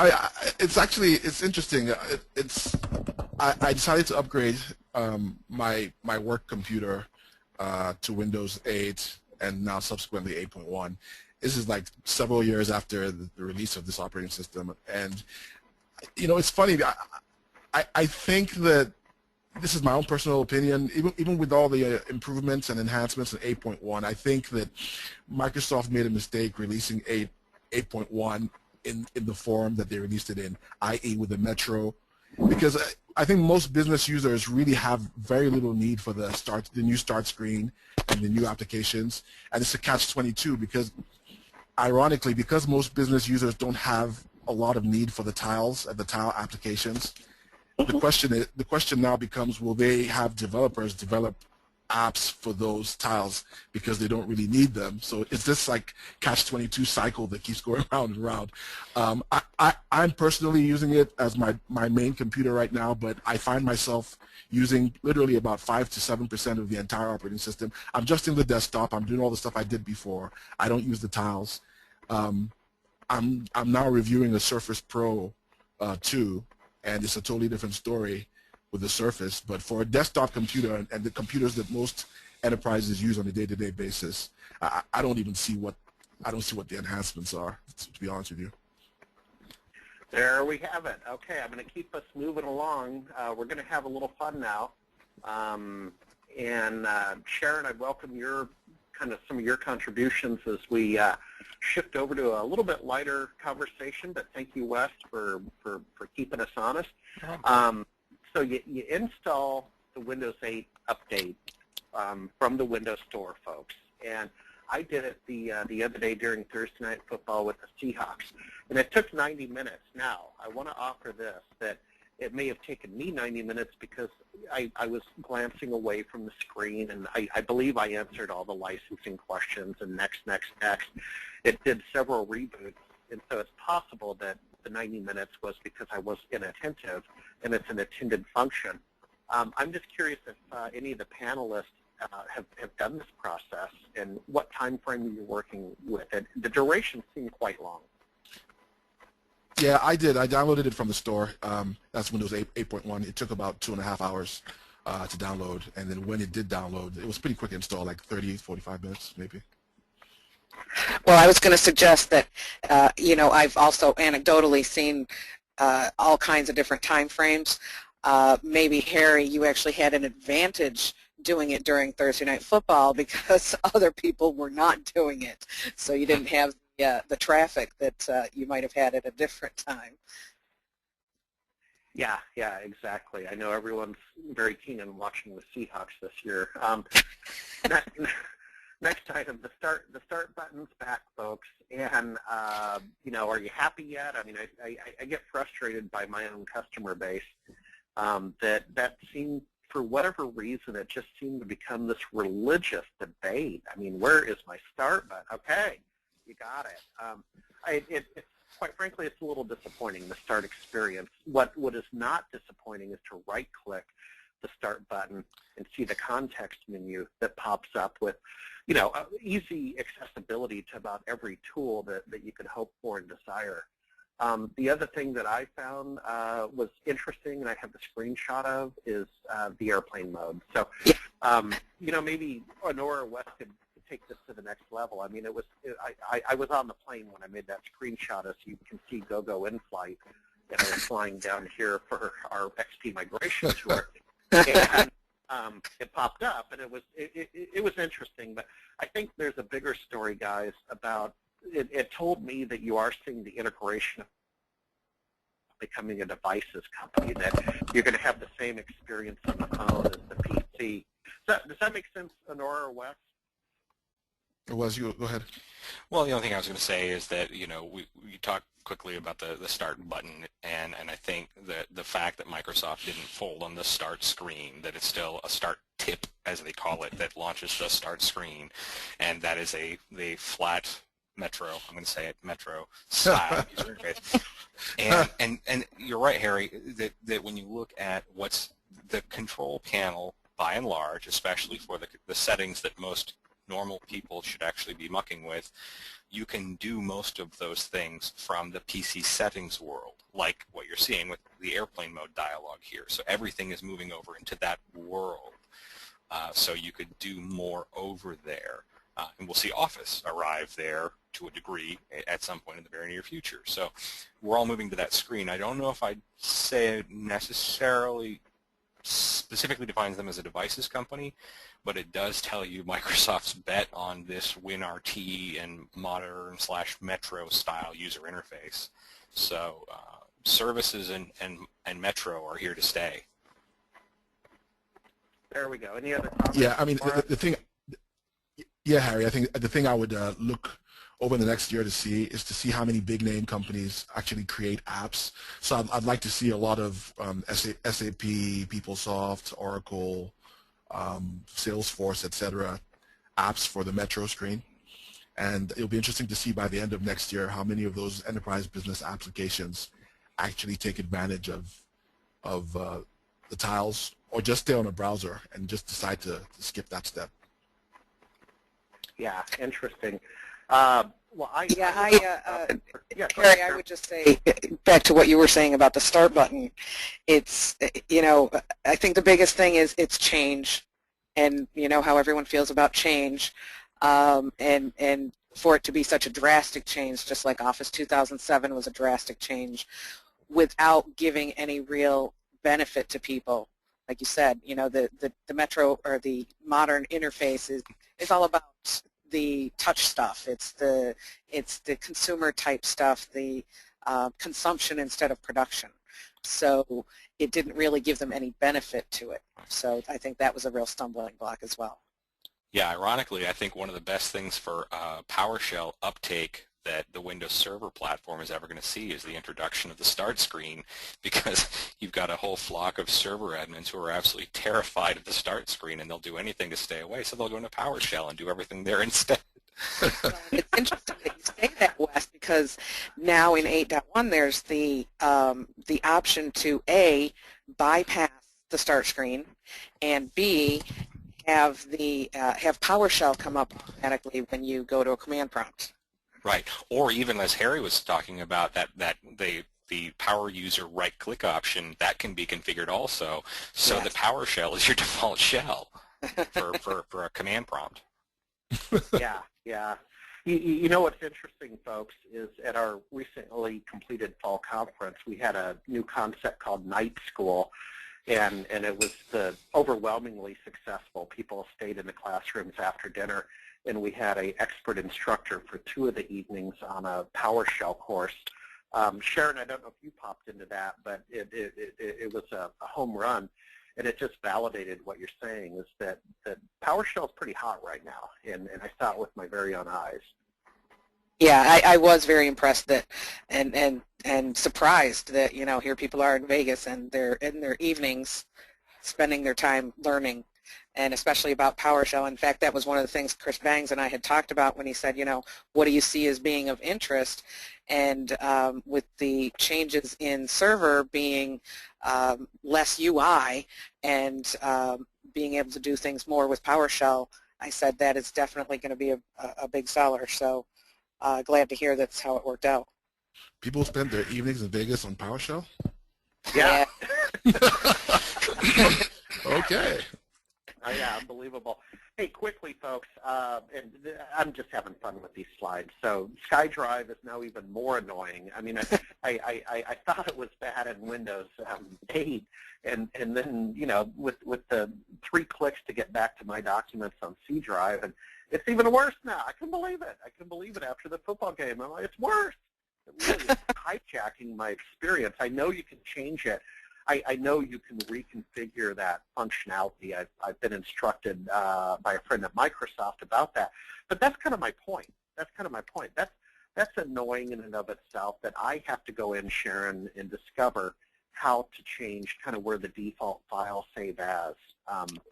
it's interesting. I decided to upgrade my work computer to Windows 8 and now subsequently 8.1. This is like several years after the release of this operating system, and It's funny. I think that this is my own personal opinion. Even with all the improvements and enhancements in 8.1, I think that Microsoft made a mistake releasing 8.1 in the form that they released it in, i.e. with the Metro, because I think most business users really have very little need for the new start screen and the new applications, and it's a catch-22 because, ironically, because most business users don't have a lot of need for the tiles and the tile applications. The question now becomes, will they have developers develop apps for those tiles because they don't really need them? So it's this like catch-22 cycle that keeps going round and round. I'm personally using it as my main computer right now, but I find myself using literally about 5 to 7% of the entire operating system. I'm just in the desktop. I'm doing all the stuff I did before. I don't use the tiles. I'm now reviewing a Surface Pro 2, and it's a totally different story with the Surface. But for a desktop computer and the computers that most enterprises use on a day-to-day basis, I don't see what the enhancements are, to be honest with you. There we have it. Okay, I'm going to keep us moving along. We're going to have a little fun now. Sharon, I welcome some of your contributions as we shift over to a little bit lighter conversation, but thank you, Wes, for keeping us honest. So you install the Windows 8 update from the Windows Store, folks, and I did it the other day during Thursday Night Football with the Seahawks, and it took 90 minutes. Now, I want to offer this, that it may have taken me 90 minutes because I was glancing away from the screen, and I believe I answered all the licensing questions, and next. It did several reboots, and so it's possible that the 90 minutes was because I was inattentive, and it's an attended function. I'm just curious if any of the panelists have done this process, and what time frame you're working with it. The duration seemed quite long. Yeah, I did. I downloaded it from the store. That's Windows 8.1. It took about 2.5 hours to download, and then when it did download, it was pretty quick install, like 30, 45 minutes maybe. Well, I was going to suggest that, I've also anecdotally seen all kinds of different time frames. Maybe, Harry, you actually had an advantage doing it during Thursday Night Football because other people were not doing it, so you didn't have the traffic that you might have had at a different time. Yeah, exactly. I know everyone's very keen on watching the Seahawks this year. Next item, the start button's back, folks. And are you happy yet? I mean, I get frustrated by my own customer base that seemed, for whatever reason, it just seemed to become this religious debate. I mean, where is my start button? Okay, you got it. It's quite frankly, it's a little disappointing, the start experience. What is not disappointing is to right-click the start button and see the context menu that pops up with, easy accessibility to about every tool that you could hope for and desire. The other thing that I found was interesting, and I have the screenshot of, is the airplane mode. So, maybe Onuora or Wes could take this to the next level. I mean, I was on the plane when I made that screenshot, as you can see, go in flight, and I was flying down here for our XP migration tour. And it popped up, and it was interesting. But I think there's a bigger story, guys, about it told me that you are seeing the integration of becoming a devices company, that you're going to have the same experience on the phone as the PC. Does that make sense, Onuora or Wes? Wes, you go ahead. Well, the only thing I was going to say is that, we talked quickly about the start button, and I think that the fact that Microsoft didn't fold on the start screen, that it's still a start tip, as they call it, that launches the start screen, and that is a flat Metro, I'm going to say it, Metro style user interface. And you're right, Harry, that when you look at what's the control panel, by and large, especially for the settings that most normal people should actually be mucking with, you can do most of those things from the PC settings world, like what you're seeing with the airplane mode dialog here. So everything is moving over into that world. So you could do more over there. And we'll see Office arrive there to a degree at some point in the very near future. So we're all moving to that screen. I don't know if I'd say it necessarily specifically defines them as a devices company, but it does tell you Microsoft's bet on this WinRT and modern/Metro style user interface. So services and Metro are here to stay. There we go. Any other comments? Yeah, I mean, the thing, yeah, Harry, I think the thing I would look over the next year to see is to see how many big name companies actually create apps. So I'd like to see a lot of SAP, PeopleSoft, Oracle, Salesforce, etc. apps for the Metro screen. And it'll be interesting to see by the end of next year how many of those enterprise business applications actually take advantage of the tiles, or just stay on a browser and just decide to skip that step. Yeah, interesting. Harry, I would just say, back to what you were saying about the start button, it's, I think the biggest thing is it's change, and you know how everyone feels about change, and for it to be such a drastic change, just like Office 2007 was a drastic change, without giving any real benefit to people. Like you said, the Metro or the modern interface is all about the touch stuff. It's the consumer type stuff, the consumption instead of production. So it didn't really give them any benefit to it. So I think that was a real stumbling block as well. Yeah, ironically, I think one of the best things for PowerShell uptake that the Windows Server platform is ever going to see is the introduction of the start screen, because you've got a whole flock of server admins who are absolutely terrified of the start screen, and they'll do anything to stay away, so they'll go into PowerShell and do everything there instead. It's interesting that you say that, Wes, because now in 8.1 there's the option to A, bypass the start screen, and B, have PowerShell come up automatically when you go to a command prompt. Right, or even as Harry was talking about, that the power user right-click option, that can be configured also, so Yes. the PowerShell is your default shell for a command prompt. Yeah. You know what's interesting, folks, is at our recently completed fall conference, we had a new concept called Night School, and it was overwhelmingly successful. People stayed in the classrooms after dinner, and we had an expert instructor for 2 of the evenings on a PowerShell course. Sharon, I don't know if you popped into that, but it was a home run, and it just validated what you're saying, is that PowerShell is pretty hot right now, and I saw it with my very own eyes. Yeah, I was very impressed that, and surprised that, here people are in Vegas and they're in their evenings spending their time learning, and especially about PowerShell. In fact, that was one of the things Chris Bangs and I had talked about when he said, what do you see as being of interest? And with the changes in server being less UI and being able to do things more with PowerShell, I said that is definitely going to be a big seller. So glad to hear that's how it worked out. People spend their evenings in Vegas on PowerShell? Yeah. Okay. Yeah, unbelievable. Hey, quickly, folks, and I'm just having fun with these slides. So SkyDrive is now even more annoying. I mean, I thought it was bad in Windows 8, and then, with the 3 clicks to get back to my documents on C Drive, and it's even worse now. I couldn't believe it. I couldn't believe it after the football game. I'm like, it's worse. It really is hijacking my experience. I know you can change it. I know you can reconfigure that functionality. I've been instructed by a friend at Microsoft about that. But that's kind of my point. That's annoying in and of itself, that I have to go in, Sharon, and discover how to change kind of where the default file save as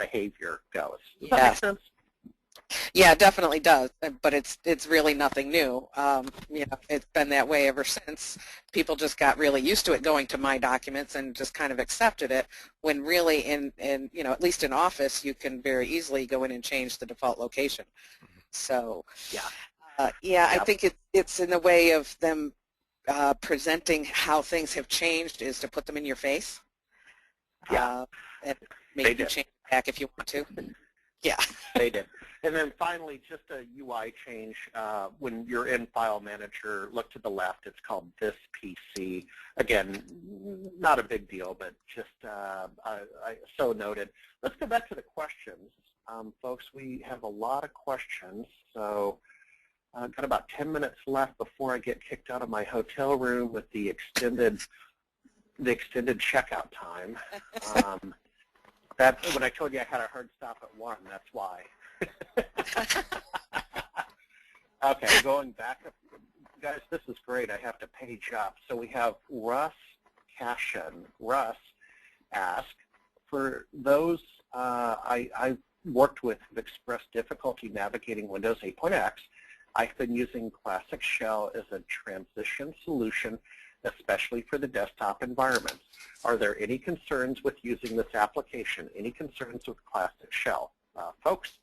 behavior goes. Does that make sense? Yeah, it definitely does, but it's really nothing new. It's been that way ever since. People just got really used to it, going to My Documents, and just kind of accepted it, when really in at least in Office, you can very easily go in and change the default location. So I think it's in the way of them presenting how things have changed, is to put them in your face. And maybe change it back if you want to. Yeah. They did. And then finally, just a UI change. When you're in File Manager, look to the left. It's called This PC. Again, not a big deal, but just so noted. Let's go back to the questions. Folks, we have a lot of questions. So I've got about 10 minutes left before I get kicked out of my hotel room with the extended checkout time. That's when I told you I had a hard stop at 1. That's why. Okay, going back up, guys, this is great. I have to page up. So we have Russ Cashin. Russ asked, for those I've worked with who've expressed difficulty navigating Windows 8.x, I've been using Classic Shell as a transition solution, especially for the desktop environments. Are there any concerns with using this application? Any concerns with Classic Shell? Folks?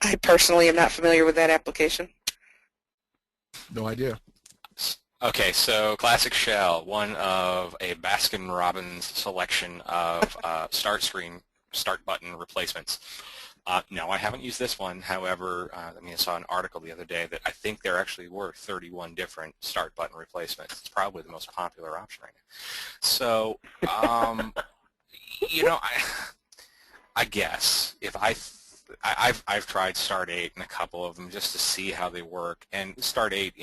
I personally am not familiar with that application. No idea. Okay, so Classic Shell, one of a Baskin-Robbins selection of start button replacements. No, I haven't used this one. However, I saw an article the other day that I think there actually were 31 different start button replacements. It's probably the most popular option right now. So, I guess if I've tried Start 8 and a couple of them just to see how they work, and Start 8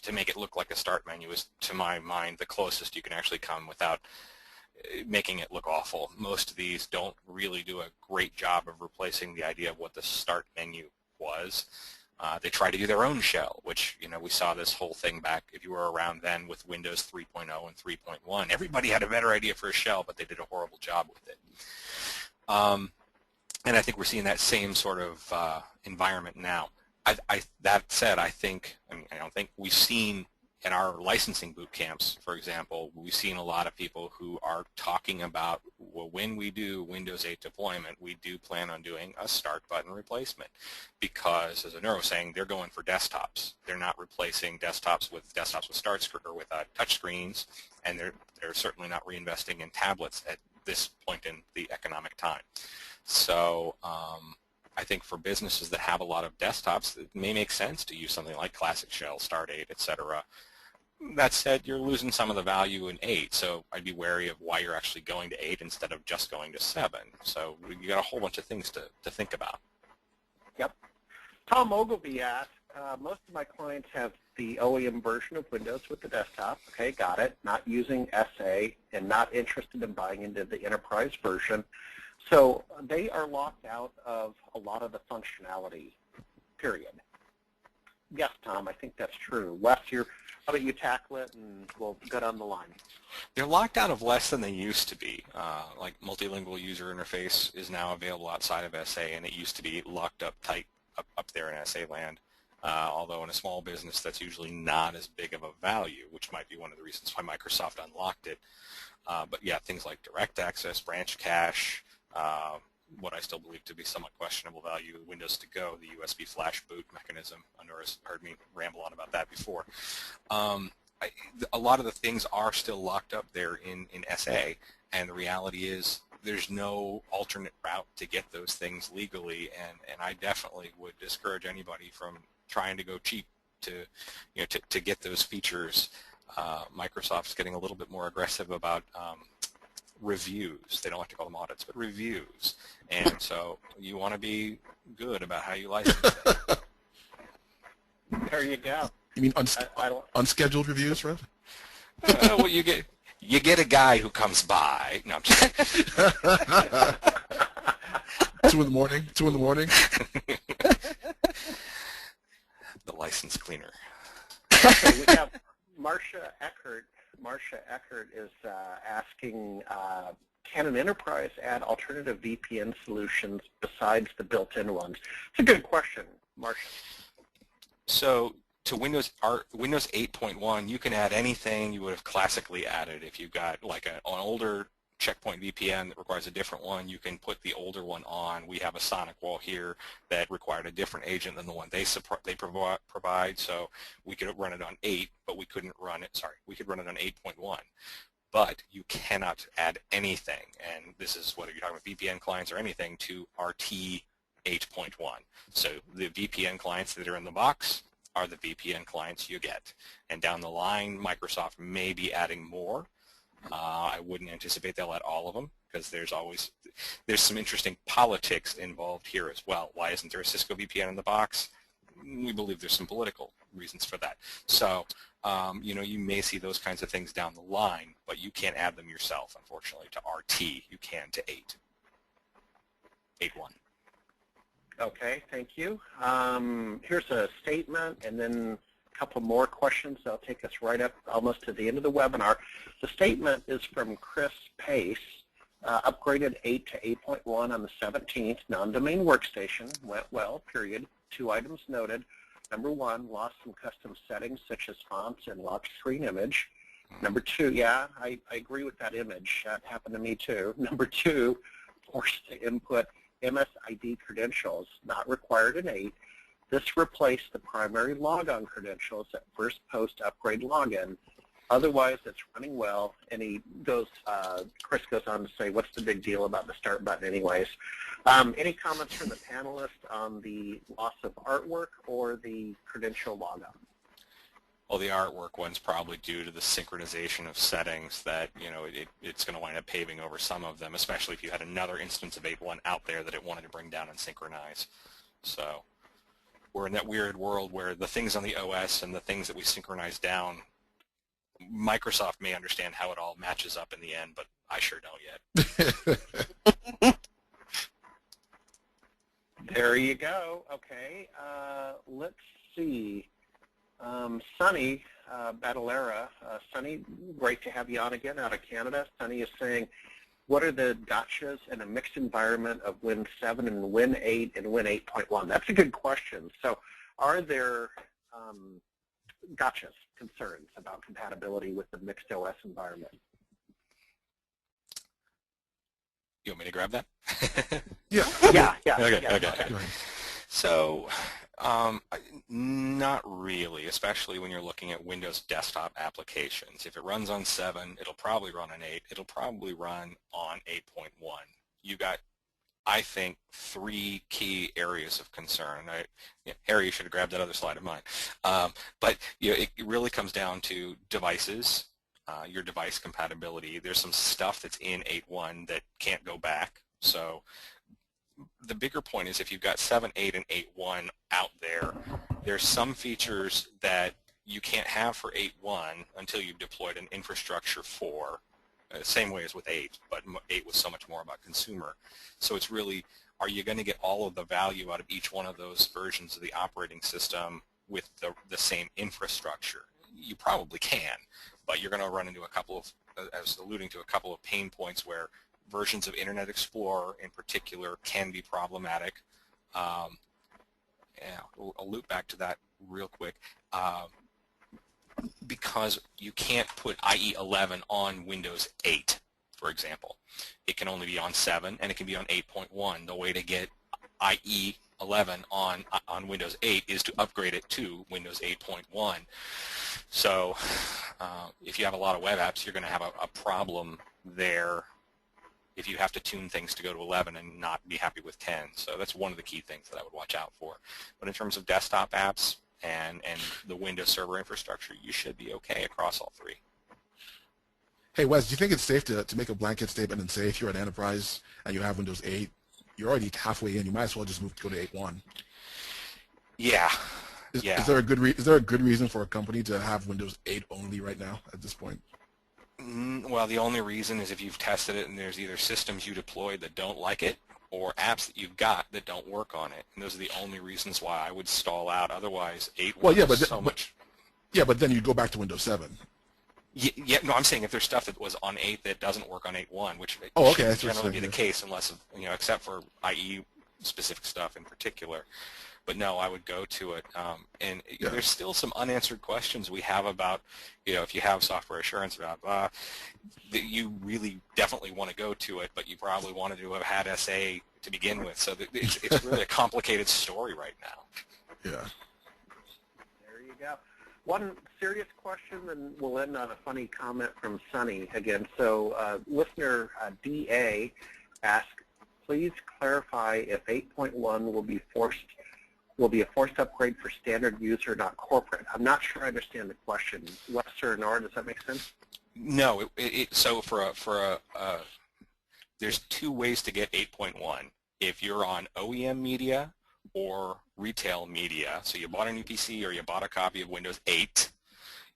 to make it look like a start menu is, to my mind, the closest you can actually come without making it look awful. Most of these don't really do a great job of replacing the idea of what the start menu was. They try to do their own shell, which, we saw this whole thing back, if you were around then, with Windows 3.0 and 3.1. Everybody had a better idea for a shell, but they did a horrible job with it. And I think we're seeing that same sort of environment now. That said, I don't think we've seen in our licensing boot camps, for example, we've seen a lot of people who are talking about, well, when we do Windows 8 deployment, we do plan on doing a start button replacement, because, as Onuora was saying, they're going for desktops. They're not replacing desktops with start screen or with touch screens, and they're certainly not reinvesting in tablets at this point in the economic time. So I think for businesses that have a lot of desktops, it may make sense to use something like Classic Shell, Start 8, etc. That said, you're losing some of the value in 8, so I'd be wary of why you're actually going to 8 instead of just going to 7. So you got a whole bunch of things to think about. Yep. Tom Ogilvy asked, most of my clients have the OEM version of Windows with the desktop. Okay, got it. Not using SA and not interested in buying into the enterprise version. So they are locked out of a lot of the functionality, period. Yes, Tom, I think that's true. Wes, how about you tackle it, and we'll go down the line. They're locked out of less than they used to be. Like multilingual user interface is now available outside of SA, and it used to be locked up tight up there in SA land. Although in a small business, that's usually not as big of a value, which might be one of the reasons why Microsoft unlocked it. But yeah, things like direct access, branch cache, what I still believe to be somewhat questionable value, Windows to Go, the USB flash boot mechanism. Onuora's heard me ramble on about that before. A lot of the things are still locked up there in SA, and the reality is there's no alternate route to get those things legally, and I definitely would discourage anybody from trying to go cheap to get those features. Microsoft's getting a little bit more aggressive about reviews. They don't like to call them audits, but reviews. And so you want to be good about how you license it. There you go. You mean unscheduled reviews, Rev? Well, you get a guy who comes by. No, I'm just kidding. 2 in the morning. 2 in the morning. The license cleaner. Okay, we have Marcia Eckert. Marcia Eckert is asking, can an enterprise add alternative VPN solutions besides the built-in ones? It's a good question, Marcia. So to Windows 8.1, you can add anything you would have classically added. If you've got like an older checkpoint VPN that requires a different one, you can put the older one on. We have a Sonic Wall here that required a different agent than the one they provide, so we could run it on 8, but we couldn't run it, we could run it on 8.1. but you cannot add anything, and this is whether you're talking about VPN clients or anything, to RT 8.1. So the VPN clients that are in the box are the VPN clients you get. And down the line, Microsoft may be adding more. I wouldn't anticipate they'll add all of them, because there's some interesting politics involved here as well. Why isn't there a Cisco VPN in the box? We believe there's some political reasons for that. So, you may see those kinds of things down the line, but you can't add them yourself, unfortunately, to RT. You can to 8.1. Okay, thank you. Here's a statement, and then a couple more questions. That'll take us right up almost to the end of the webinar. The statement is from Chris Pace. Upgraded 8 to 8.1 on the 17th. Non-domain workstation went well, period. 2 items noted. Number 1, lost some custom settings such as fonts and lock screen image. Number 2, yeah, I agree with that image. That happened to me too. Number 2, forced to input MSID credentials, not required in 8. This replaced the primary logon credentials at first post upgrade login. Otherwise, it's running well, and Chris goes on to say, what's the big deal about the start button anyways? Any comments from the panelists on the loss of artwork or the credential logon? Well, the artwork one's probably due to the synchronization of settings that, it's going to wind up paving over some of them, especially if you had another instance of 8.1 out there that it wanted to bring down and synchronize. So we're in that weird world where the things on the OS and the things that we synchronize down, Microsoft may understand how it all matches up in the end, but I sure don't yet. There you go. Okay, let's see. Sunny Badalera. Sunny, great to have you on again out of Canada. Sunny is saying, what are the gotchas in a mixed environment of Win 7 and Win 8 and Win 8.1? That's a good question. So are there gotchas, concerns about compatibility with the mixed OS environment? You want me to grab that? Yeah. Okay. So, not really, especially when you're looking at Windows desktop applications. If it runs on 7, it'll probably run on 8. It'll probably run on 8.1. You got, I think, 3 key areas of concern. Harry, you should have grabbed that other slide of mine. But it really comes down to devices, your device compatibility. There's some stuff that's in 8.1 that can't go back. So the bigger point is if you've got 7, 8, and 8.1 out there, there's some features that you can't have for 8.1 until you've deployed an infrastructure for. Same way as with 8, but 8 was so much more about consumer. So it's really, are you going to get all of the value out of each one of those versions of the operating system with the same infrastructure? You probably can, but you're going to run into a couple of, I was alluding to a couple of pain points where versions of Internet Explorer in particular can be problematic. I'll loop back to that real quick. Because you can't put IE 11 on Windows 8, for example. It can only be on 7, and it can be on 8.1. The way to get IE 11 on Windows 8 is to upgrade it to Windows 8.1. So if you have a lot of web apps, you're going to have a problem there if you have to tune things to go to 11 and not be happy with 10. So that's one of the key things that I would watch out for. But in terms of desktop apps, and the Windows Server infrastructure, you should be okay across all 3. Hey, Wes, do you think it's safe to make a blanket statement and say if you're an enterprise and you have Windows 8, you're already halfway in, you might as well just go to 8.1? Yeah. Is there a good reason for a company to have Windows 8 only right now at this point? Well, the only reason is if you've tested it and there's either systems you deployed that don't like it or apps that you've got that don't work on it. And those are the only reasons why I would stall out. Otherwise, 8.1 Yeah, but then you go back to Windows 7. Yeah, no, I'm saying if there's stuff that was on 8 that doesn't work on 8.1, which should generally be the case unless, except for IE specific stuff in particular. But no, I would go to it. There's still some unanswered questions we have about, if you have software assurance about that you really definitely want to go to it, but you probably wanted to have had SA to begin with. So it's really a complicated story right now. Yeah. There you go. One serious question, and we'll end on a funny comment from Sunny again. So listener DA asked, please clarify if 8.1 will be a forced upgrade for standard user, not corporate. I'm not sure I understand the question. Webster and Nora, does that make sense? No. So there's two ways to get 8.1. If you're on OEM media or retail media, so you bought a new PC or you bought a copy of Windows 8,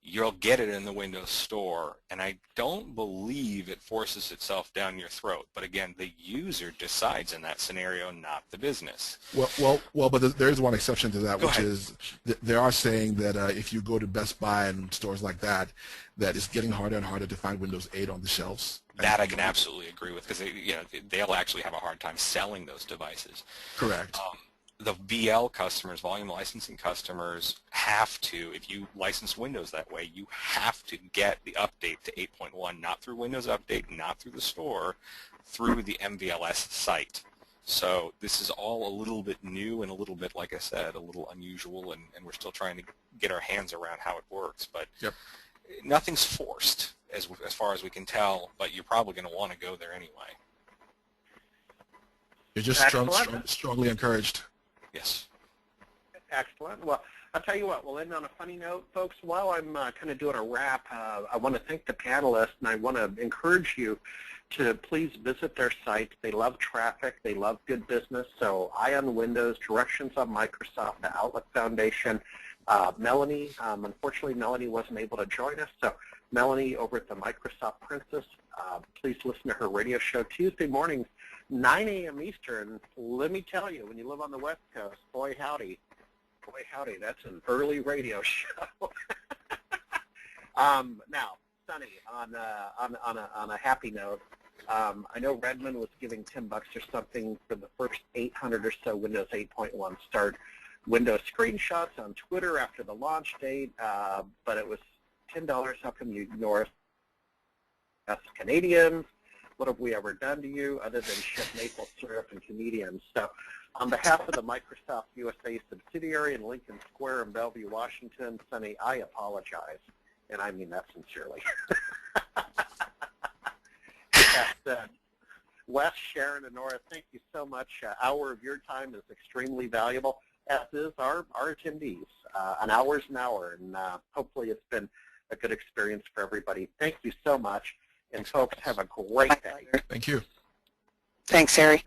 you'll get it in the Windows Store, and I don't believe it forces itself down your throat. But again, the user decides in that scenario, not the business. Well, but there is one exception to that, Go which ahead. is they are saying that if you go to Best Buy and stores like that, that it's getting harder and harder to find Windows 8 on the shelves. That I can absolutely agree with, because they'll actually have a hard time selling those devices. Correct. The VL customers, volume licensing customers, have to, if you license Windows that way, you have to get the update to 8.1, not through Windows Update, not through the store, through the MVLS site. So this is all a little bit new and a little bit, like I said, a little unusual, and we're still trying to get our hands around how it works. But Yep. Nothing's forced as far as we can tell, but you're probably going to want to go there anyway. You're just strongly encouraged. Yes. Excellent. Well, I'll tell you what, we'll end on a funny note, folks. While I'm kind of doing a wrap, I want to thank the panelists, and I want to encourage you to please visit their site. They love traffic. They love good business. So Eye on Windows, Directions on Microsoft, the Outlook Foundation. Melanie, unfortunately, Melanie wasn't able to join us. So Melanie over at the Microsoft Princess, please listen to her radio show Tuesday mornings, 9 a.m. Eastern. Let me tell you, when you live on the West Coast, boy howdy, that's an early radio show. Now, Sunny, on a happy note, I know Redmond was giving $10 or something for the first 800 or so Windows 8.1 start Windows screenshots on Twitter after the launch date, but it was $10. How come you ignore us? Us Canadians. What have we ever done to you other than ship maple syrup and comedians? So on behalf of the Microsoft USA subsidiary in Lincoln Square in Bellevue, Washington, Sunny, I apologize, and I mean that sincerely. That said, Wes, Sharon, and Nora, thank you so much. An hour of your time is extremely valuable, as is our attendees. An hour is an hour, and hopefully it's been a good experience for everybody. Thank you so much. And folks, have a great day. Thank you. Thanks, Harry.